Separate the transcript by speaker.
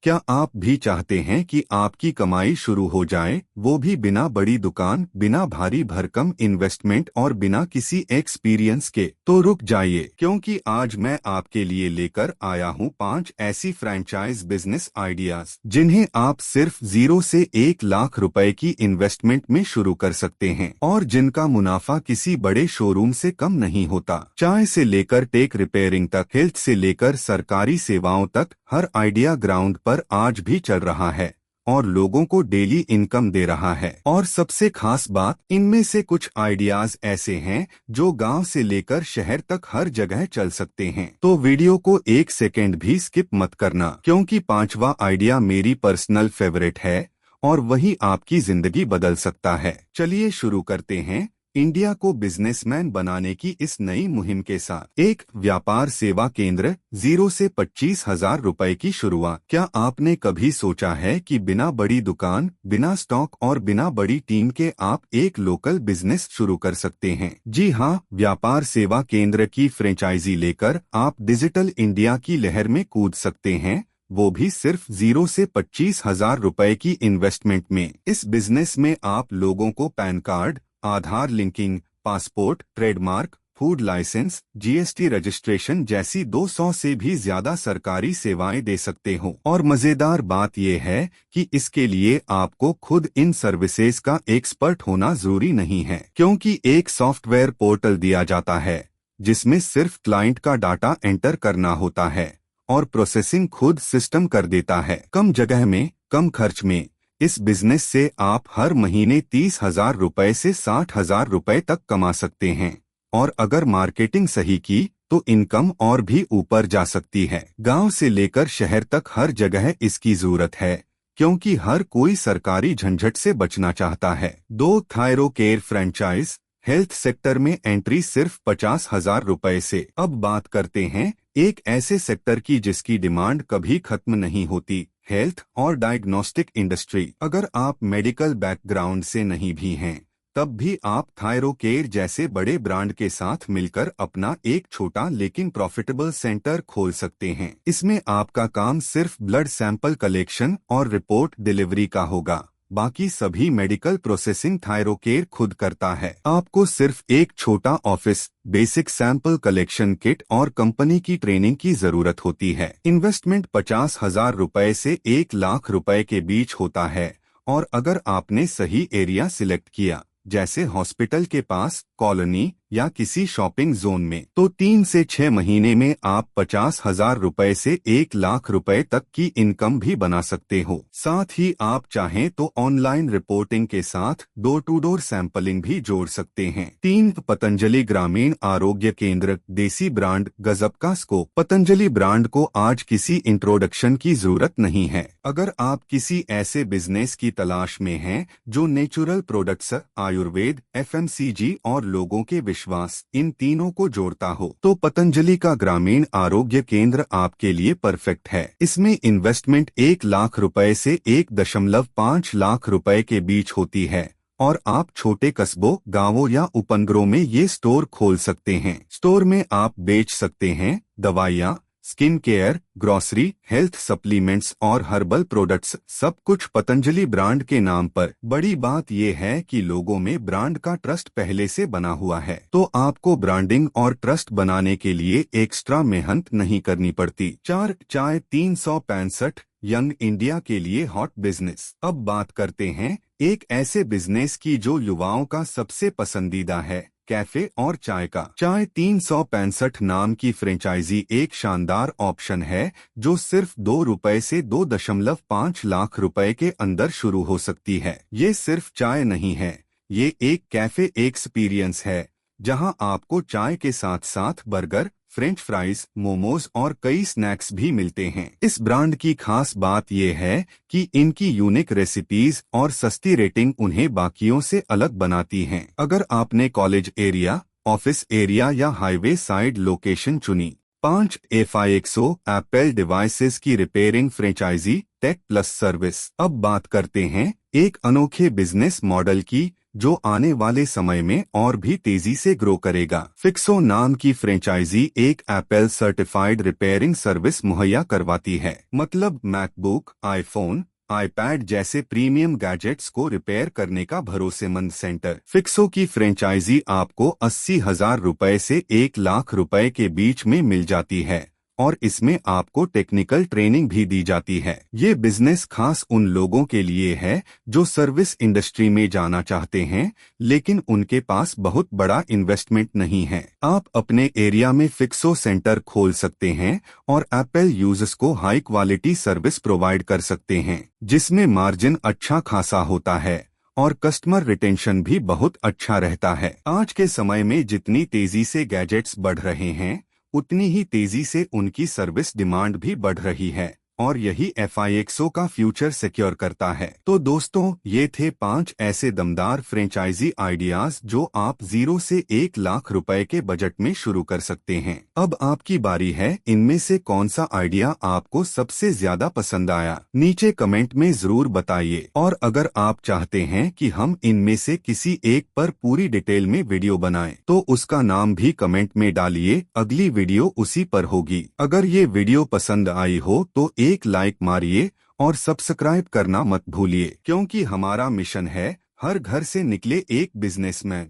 Speaker 1: क्या आप भी चाहते हैं कि आपकी कमाई शुरू हो जाए, वो भी बिना बड़ी दुकान, बिना भारी भरकम इन्वेस्टमेंट और बिना किसी एक्सपीरियंस के? तो रुक जाइए, क्योंकि आज मैं आपके लिए लेकर आया हूँ 5 ऐसी फ्रैंचाइज बिजनेस आइडियाज जिन्हें आप सिर्फ 0 से 1 लाख रुपए की इन्वेस्टमेंट में शुरू कर सकते हैं और जिनका मुनाफा किसी बड़े शोरूम से कम नहीं होता। चाय से लेकर टेक रिपेयरिंग तक, हेल्थ से लेकर सरकारी सेवाओं तक, हर आइडिया ग्राउंड पर आज भी चल रहा है और लोगों को डेली इनकम दे रहा है। और सबसे खास बात, इनमें से कुछ आइडियाज ऐसे हैं जो गांव से लेकर शहर तक हर जगह चल सकते हैं। तो वीडियो को 1 सेकेंड भी स्किप मत करना, क्योंकि 5वां आइडिया मेरी पर्सनल फेवरेट है और वही आपकी जिंदगी बदल सकता है। चलिए शुरू करते हैं इंडिया को बिजनेसमैन बनाने की इस नई मुहिम के साथ। एक व्यापार सेवा केंद्र, 0 से 25,000 रुपए की शुरुआत। क्या आपने कभी सोचा है कि बिना बड़ी दुकान, बिना स्टॉक और बिना बड़ी टीम के आप एक लोकल बिजनेस शुरू कर सकते हैं? जी हाँ, व्यापार सेवा केंद्र की फ्रेंचाइजी लेकर आप डिजिटल इंडिया की लहर में कूद सकते हैं, वो भी सिर्फ 0 से 25,000 रुपए की इन्वेस्टमेंट में। इस बिजनेस में आप लोगों को PAN card, Aadhaar linking, passport, trademark, food licence, GST registration जैसी 200 से भी ज्यादा सरकारी सेवाएं दे सकते हो। और मजेदार बात यह है कि इसके लिए आपको खुद इन सर्विसेज का एक्सपर्ट होना जरूरी नहीं है, क्योंकि एक सॉफ्टवेयर पोर्टल दिया जाता है जिसमें सिर्फ क्लाइंट का डाटा एंटर करना होता है और प्रोसेसिंग खुद सिस्टम कर देता है। कम जगह में, कम खर्च में इस बिजनेस से आप हर महीने 30,000 रुपए से 60,000 रुपए तक कमा सकते हैं और अगर मार्केटिंग सही की तो इनकम और भी ऊपर जा सकती है। गांव से लेकर शहर तक हर जगह इसकी जरूरत है, क्योंकि हर कोई सरकारी झंझट से बचना चाहता है। 2 thyro care franchise, health sector में एंट्री सिर्फ 50,000 रुपए से। अब बात करते हैं एक ऐसे सेक्टर की जिसकी डिमांड कभी खत्म नहीं होती, हेल्थ और डायग्नोस्टिक इंडस्ट्री। अगर आप मेडिकल बैकग्राउंड से नहीं भी हैं, तब भी आप थायरो केयर जैसे बड़े ब्रांड के साथ मिलकर अपना एक छोटा लेकिन प्रॉफिटेबल सेंटर खोल सकते हैं। इसमें आपका काम सिर्फ ब्लड सैंपल कलेक्शन और रिपोर्ट डिलीवरी का होगा, बाकी सभी मेडिकल प्रोसेसिंग थायरो केयर खुद करता है। आपको सिर्फ एक छोटा office, basic sample collection kit और कंपनी की ट्रेनिंग की जरूरत होती है। इन्वेस्टमेंट 50,000 रुपए से 1 लाख रुपए के बीच होता है और अगर आपने सही एरिया सिलेक्ट किया, जैसे हॉस्पिटल के पास, कॉलोनी या किसी शॉपिंग जोन में, तो 3 से 6 महीने में आप 50,000 रुपए से 1 लाख रुपए तक की इनकम भी बना सकते हो। साथ ही आप चाहें तो ऑनलाइन रिपोर्टिंग के साथ डोर टू डोर सैंपलिंग भी जोड़ सकते हैं। 3 पतंजलि ग्रामीण आरोग्य केंद्र, देसी ब्रांड, गजब का स्कोप। पतंजलि ब्रांड को आज किसी इंट्रोडक्शन की जरूरत नहीं है। अगर आप किसी ऐसे बिजनेस की तलाश में हैं जो नेचुरल प्रोडक्ट्स, आयुर्वेद, एफएमसीजी और लोगों के विश्वास, इन तीनों को जोड़ता हो, तो पतंजलि का ग्रामीण आरोग्य केंद्र आपके लिए परफेक्ट है। इसमें इन्वेस्टमेंट 1 लाख रुपए से 1.5 लाख रुपए के बीच होती है और आप छोटे कस्बों, गांवों या उपनगरों में ये स्टोर खोल सकते हैं। स्टोर में आप बेच सकते हैं दवाइयाँ, skin care, grocery, health supplements और हर्बल प्रोडक्ट्स, सब कुछ पतंजलि ब्रांड के नाम पर। बड़ी बात यह है कि लोगों में ब्रांड का ट्रस्ट पहले से बना हुआ है, तो आपको ब्रांडिंग और ट्रस्ट बनाने के लिए एक्स्ट्रा मेहनत नहीं करनी पड़ती। 4 चाय 365 यंग इंडिया के लिए हॉट बिजनेस। अब बात करते हैं एक ऐसे बिजनेस की जो युवाओं का सबसे पसंदीदा है, कैफे और चाय का। चाय 365 नाम की फ्रेंचाइजी एक शानदार ऑप्शन है जो सिर्फ 2 रुपए से 2.5 लाख रुपए के अंदर शुरू हो सकती है। ये सिर्फ चाय नहीं है, ये एक कैफे एक्सपीरियंस है जहां आपको चाय के साथ साथ बर्गर, फ्रेंच फ्राइज, मोमोज और कई स्नैक्स भी मिलते हैं। इस ब्रांड की खास बात यह है कि इनकी यूनिक रेसिपीज और सस्ती रेटिंग उन्हें बाकियों से अलग बनाती हैं। अगर आपने कॉलेज एरिया, ऑफिस एरिया या हाईवे साइड लोकेशन चुनी। 5 FIXO एप्पल डिवाइसेस की repairing franchisee, tech plus service. अब बात करते हैं एक अनोखे बिजनेस मॉडल की जो आने वाले समय में और भी तेजी से ग्रो करेगा। फिक्सो नाम की फ्रेंचाइजी एक एप्पल सर्टिफाइड रिपेयरिंग सर्विस मुहैया करवाती है। मतलब मैकबुक, आईफोन, आईपैड जैसे प्रीमियम गैजेट्स को रिपेयर करने का भरोसेमंद सेंटर। फिक्सो की फ्रेंचाइजी आपको 80,000 रुपए से 1 लाख रुपए के बीच में मिल जाती है और इसमें आपको टेक्निकल ट्रेनिंग भी दी जाती है। ये बिजनेस खास उन लोगों के लिए है जो सर्विस इंडस्ट्री में जाना चाहते हैं लेकिन उनके पास बहुत बड़ा इन्वेस्टमेंट नहीं है। आप अपने एरिया में फिक्सो सेंटर खोल सकते हैं और एप्पल यूजर्स को हाई क्वालिटी सर्विस प्रोवाइड कर सकते हैं जिसमें मार्जिन अच्छा खासा होता है और कस्टमर रिटेंशन भी बहुत अच्छा रहता है। आज के समय में जितनी तेजी से गैजेट्स बढ़ रहे हैं उतनी ही तेजी से उनकी सर्विस डिमांड भी बढ़ रही है और यही FIXO का फ्यूचर सिक्योर करता है। तो दोस्तों, ये थे 5 ऐसे दमदार फ्रेंचाइजी आइडियाज जो आप 0 से 1 लाख रुपए के बजट में शुरू कर सकते हैं। अब आपकी बारी है, इनमें से कौन सा आइडिया आपको सबसे ज्यादा पसंद आया नीचे कमेंट में जरूर बताइए। और अगर आप चाहते हैं कि हम इनमें से किसी एक पर पूरी डिटेल में वीडियो बनाएं तो उसका नाम भी कमेंट में डालिए, अगली वीडियो उसी पर होगी। अगर ये वीडियो पसंद आई हो तो एक लाइक मारिए और सब्सक्राइब करना मत भूलिए, क्योंकि हमारा मिशन है हर घर से निकले एक बिजनेसमैन।